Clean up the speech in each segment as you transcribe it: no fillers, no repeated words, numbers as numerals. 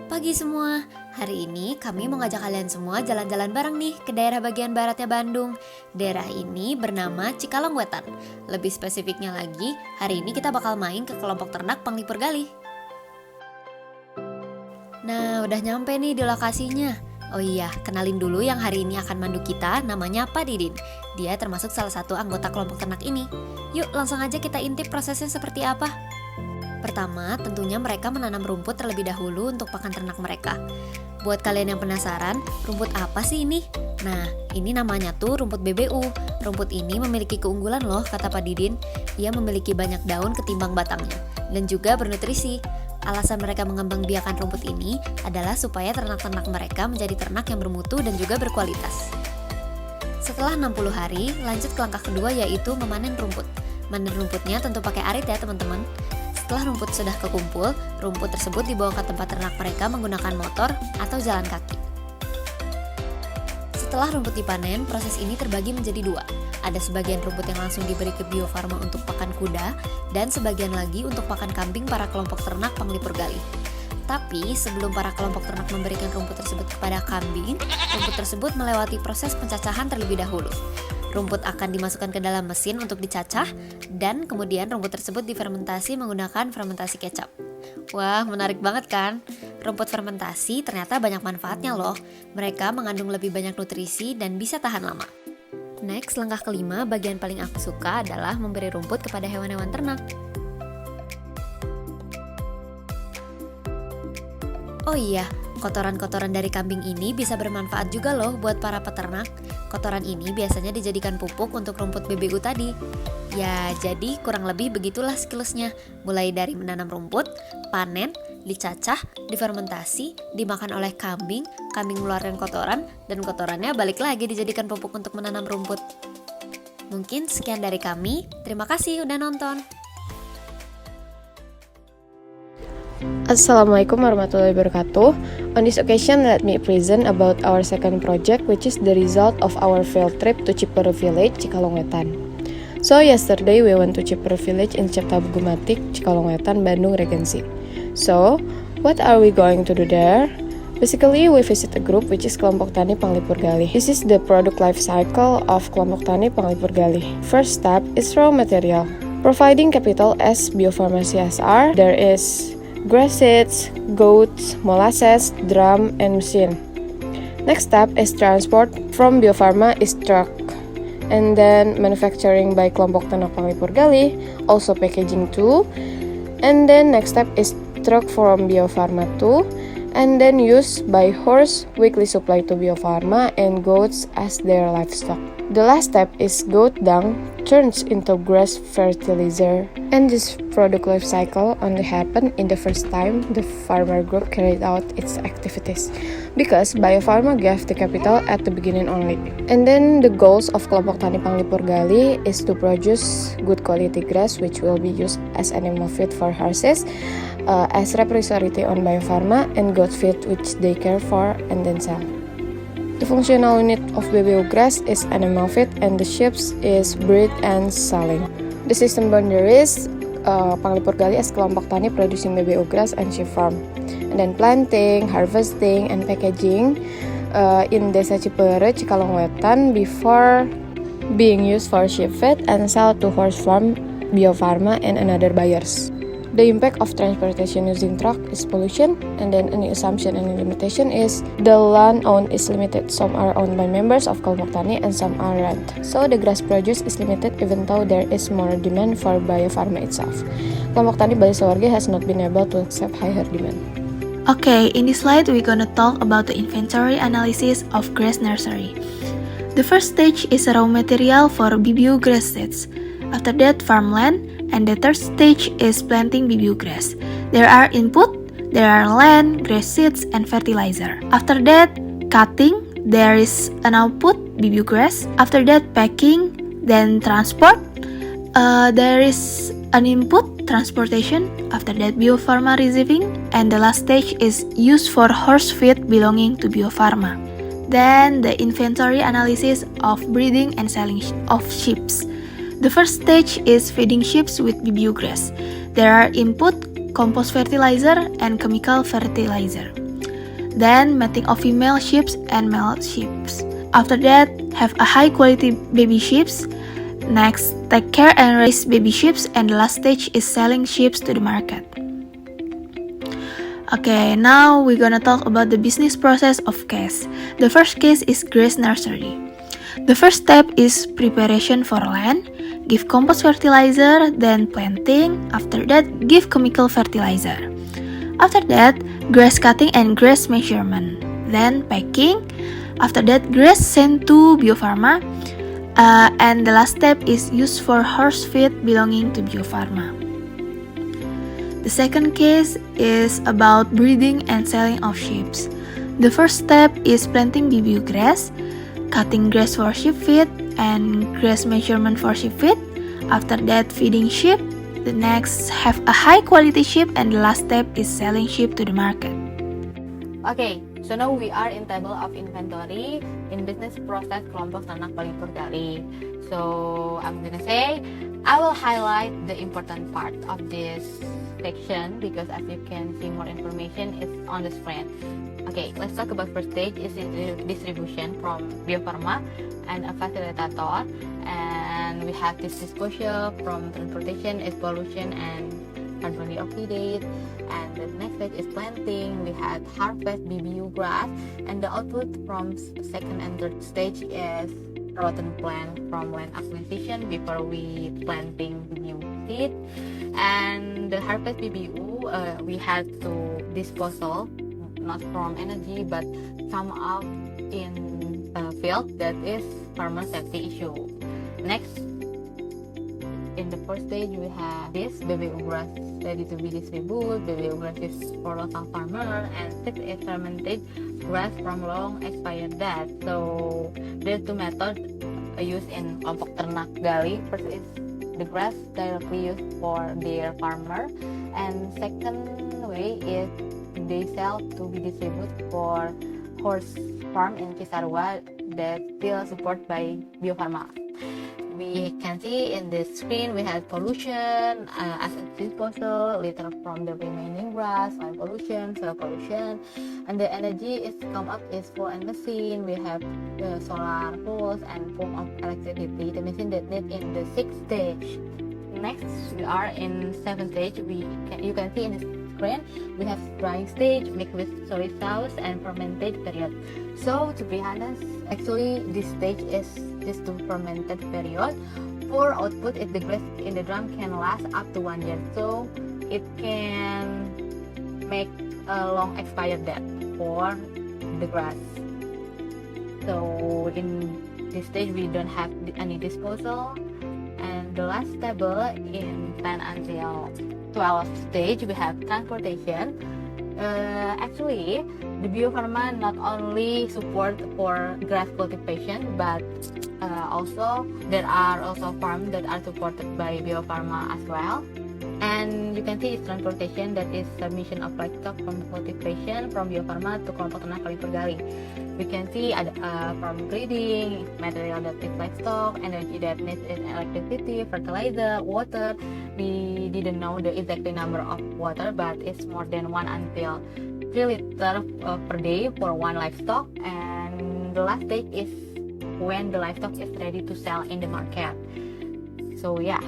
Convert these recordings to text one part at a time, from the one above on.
Pagi semua, hari ini kami mau ngajak kalian semua jalan-jalan bareng nih ke daerah bagian baratnya Bandung. Daerah ini bernama Cikalong Wetan. Lebih spesifiknya lagi, hari ini kita bakal main ke kelompok ternak Panglipur Galih. Nah, udah nyampe nih di lokasinya. Oh iya, kenalin dulu yang hari ini akan mandu kita, namanya Pak Didin. Dia termasuk salah satu anggota kelompok ternak ini. Yuk, langsung aja kita intip prosesnya seperti apa. Pertama, tentunya mereka menanam rumput terlebih dahulu untuk pakan ternak mereka. Buat kalian yang penasaran, rumput apa sih ini? Nah, ini namanya tuh rumput BBU. Rumput ini memiliki keunggulan loh, kata Pak Didin. Ia memiliki banyak daun ketimbang batangnya, dan juga bernutrisi. Alasan mereka mengembangbiakan rumput ini adalah supaya ternak-ternak mereka menjadi ternak yang bermutu dan juga berkualitas. Setelah 60 hari, lanjut ke langkah kedua yaitu memanen rumput. Manen rumputnya tentu pakai arit ya teman-teman. Setelah rumput sudah kekumpul, rumput tersebut dibawa ke tempat ternak mereka menggunakan motor atau jalan kaki. Setelah rumput dipanen, proses ini terbagi menjadi dua. Ada sebagian rumput yang langsung diberi ke Bio Farma untuk pakan kuda, dan sebagian lagi untuk pakan kambing para kelompok ternak Panglipur Galih. Tapi sebelum para kelompok ternak memberikan rumput tersebut kepada kambing, rumput tersebut melewati proses pencacahan terlebih dahulu. Rumput akan dimasukkan ke dalam mesin untuk dicacah, dan kemudian rumput tersebut difermentasi menggunakan fermentasi kecap. Wah, menarik banget kan? Rumput fermentasi ternyata banyak manfaatnya loh. Mereka mengandung lebih banyak nutrisi dan bisa tahan lama. Next, langkah kelima, bagian paling aku suka adalah memberi rumput kepada hewan-hewan ternak. Oh iya, kotoran-kotoran dari kambing ini bisa bermanfaat juga loh buat para peternak. Kotoran ini biasanya dijadikan pupuk untuk rumput BBU tadi. Ya, jadi kurang lebih begitulah siklusnya. Mulai dari menanam rumput, panen, dicacah, difermentasi, dimakan oleh kambing, kambing mengeluarkan kotoran, dan kotorannya balik lagi dijadikan pupuk untuk menanam rumput. Mungkin sekian dari kami. Terima kasih udah nonton. Assalamualaikum warahmatullahi wabarakatuh. On this occasion, let me present about our second project, which is the result of our field trip to Cipere Village, Cikalong Wetan. So yesterday we went to Cipere Village in Ciptabugumatik, Cikalong Wetan, Bandung Regency. So, what are we going to do there? Basically, we visit a group which is Kelompok Tani Panglipur Galih. This is the product life cycle of Kelompok Tani Panglipur Galih. First step is raw material. Providing capital as Bio Farma CSR, there is grass seeds, goats, molasses, drum, and machine. Next step is transport from Bio Farma is truck. And then manufacturing by Kelompok Ternak Panglipur Galih, also packaging too. And then next step is truck from Bio Farma too. And then used by horse, weekly supply to Bio Farma, and goats as their livestock. The last step is goat dung turns into grass fertilizer. And this product life cycle only happened in the first time the farmer group carried out its activities, because Bio Farma gave the capital at the beginning only. And then the goals of Kelompok Tani Panglipur Galih is to produce good quality grass which will be used as animal feed for horses, as repository on Bio Farma, and goat feed which they care for and then sell. The functional unit of BBU grass is animal feed, and the ships is breed and selling. The system boundaries, Panglipur Galih as Kelompok Tani producing BBU grass and sheep farm. And then planting, harvesting, and packaging in Desa Cipere, Cikalong Wetan before being used for sheep feed and sell to horse farm, Bio Farma, and another buyers. The impact of transportation using truck is pollution, and then any assumption and limitation is the land owned is limited. Some are owned by members of Kelompok Tani and some are rent. So the grass produce is limited even though there is more demand for Bio Farma itself. Kelompok Tani Bali Sawargi has not been able to accept higher demand. Okay, in this slide we're gonna talk about the inventory analysis of grass nursery. The first stage is raw material for BBU grass seeds. After that, farmland. And the third stage is planting BBU grass. There are input, there are land, grass seeds, and fertilizer. After that, cutting, there is an output, BBU grass. After that, packing, then transport. There is an input, transportation. After that, Bio Farma receiving. And the last stage is used for horse feed belonging to Bio Farma. Then the inventory analysis of breeding and selling of sheep. The first stage is feeding sheep with BBU grass. There are input, compost fertilizer, and chemical fertilizer. then mating of female sheep and male sheep. After that, have a high quality baby sheep. Next, take care and raise baby sheep, and the last stage is selling sheep to the market. Okay, now we're gonna talk about the business process of case. The first case is grass nursery. The first step is preparation for land, give compost fertilizer, then planting, after that give chemical fertilizer. After that, grass cutting and grass measurement, then packing, after that grass sent to Bio-Farma, and the last step is used for horse feed belonging to Bio-Farma. The second case is about breeding and selling of sheep. The first step is planting BBU grass, cutting grass for sheep feed, and grass measurement for sheep feed. After that, feeding sheep. The next, have a high quality sheep, and the last step is selling sheep to the market. Okay, so now we are in table of inventory in business process kelompok ternak Purgali. So I'm gonna say I will highlight the important part of this section because as you can see more information is on the screen. Okay, let's talk about first stage is distribution from Bio-Farma and a facilitator, and we have this disposal from transportation is pollution and carbon dioxide, and the next stage is planting. We had harvest BBU grass, and the output from second and third stage is rotten plant from land acquisition before we planting BBU seed, and the harvest BBU we had to disposal not from energy but come out in a field that is farmer safety issue. Next, in the first stage we have this BBU grass ready to be distributed. BBU grass is for local farmer, and sixth is fermented grass from long expired date. So there are two methods used in kelompok ternak Gali. First is the grass directly used for their farmer, and second way is they sell to be distributed for horse farm in Cisarua that still supported by Bio-Farma. We can see in the screen we have pollution, acid disposal, litter from the remaining grass, soil pollution, soil pollution, and the energy is come up is fuel and machine. We have solar poles and form of electricity. The machine that need in the sixth stage. Next, we are in seventh stage. You can see in the screen we have drying stage, mixed with soy sauce, and fermented period. So to be honest, actually this stage is just the fermented period. For output, if the grass in the drum can last up to 1 year, so it can make a long expired date for the grass. So in this stage we don't have any disposal. And the last table in 10 until 12 stage we have transportation. Actually, the Bio-Farma not only support for grass cultivation, but also there are also farms that are supported by Bio-Farma as well. And you can see it's transportation, that is submission of livestock from cultivation from Bio-Farma to kelompok ternak Purgali. We can see from breeding, material that is livestock, energy that needs is electricity, fertilizer, water. We didn't know the exact number of water, but it's more than 1 until 3 liters per day for one livestock. And the last stage is when the livestock is ready to sell in the market. So yeah.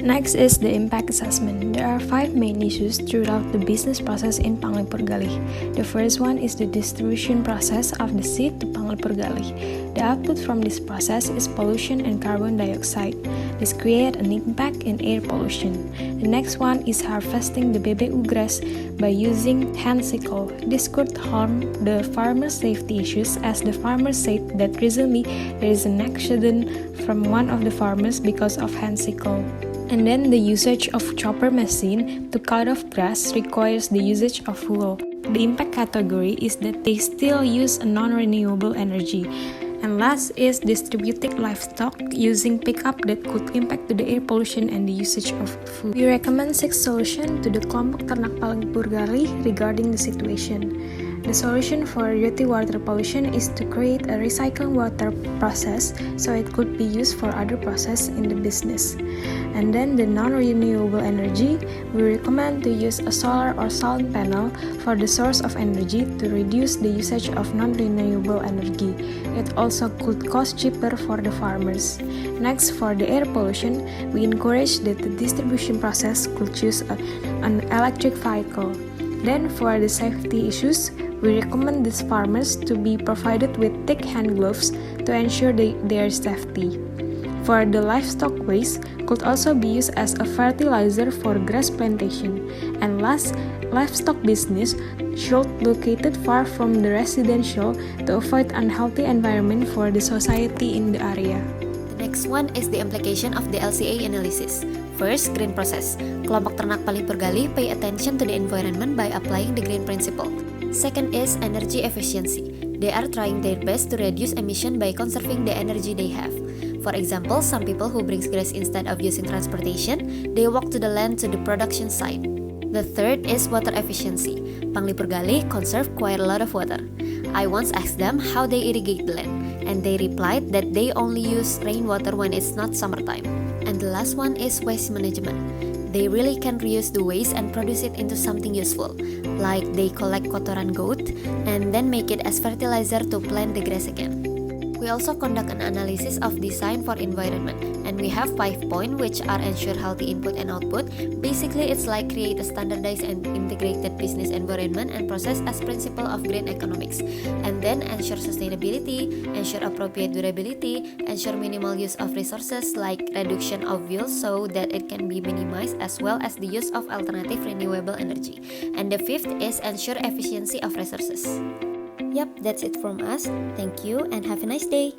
Next is the impact assessment. There are 5 main issues throughout the business process in Pangli Purgali. The first one is the distribution process of the seed to Pangli Purgali. The output from this process is pollution and carbon dioxide. This creates an impact in air pollution. The next one is harvesting the BBU grass by using hand sickle. This could harm the farmer's safety issues, as the farmer said that recently there is an accident from one of the farmers because of hand sickle. And then the usage of chopper machine to cut off grass requires the usage of fuel. The impact category is that they still use a non-renewable energy. And last is distributing livestock using pickup that could impact to the air pollution and the usage of food. We recommend 6 solutions to the kelompok ternak Pangli Purgali regarding the situation. The solution for dirty water pollution is to create a recycling water process so it could be used for other process in the business. And then the non-renewable energy, we recommend to use a solar or sun panel for the source of energy to reduce the usage of non-renewable energy. It also could cost cheaper for the farmers. Next, for the air pollution, we encourage that the distribution process could choose an electric vehicle. Then for the safety issues, we recommend these farmers to be provided with thick hand gloves to ensure their safety. For the livestock waste could also be used as a fertilizer for grass plantation. And last, livestock business should located far from the residential to avoid unhealthy environment for the society in the area. The next one is the implication of the LCA analysis. First, green process. Kelompok ternak paling pergali pay attention to the environment by applying the green principle. Second is energy efficiency. They are trying their best to reduce emission by conserving the energy they have. For example, some people who brings grass instead of using transportation, they walk to the land to the production site. The third is water efficiency. Pangli Pergali conserve quite a lot of water. I once asked them how they irrigate the land, and they replied that they only use rainwater when it's not summertime. And the last one is waste management. They really can reuse the waste and produce it into something useful, like they collect kotoran goat and then make it as fertilizer to plant the grass again. We also conduct an analysis of design for environment, and we have 5 points which are ensure healthy input and output. Basically, it's like create a standardized and integrated business environment and process as principle of green economics. And then ensure sustainability, ensure appropriate durability, ensure minimal use of resources like reduction of fuel so that it can be minimized, as well as the use of alternative renewable energy. And the fifth is ensure efficiency of resources. Yep, that's it from us. Thank you and have a nice day.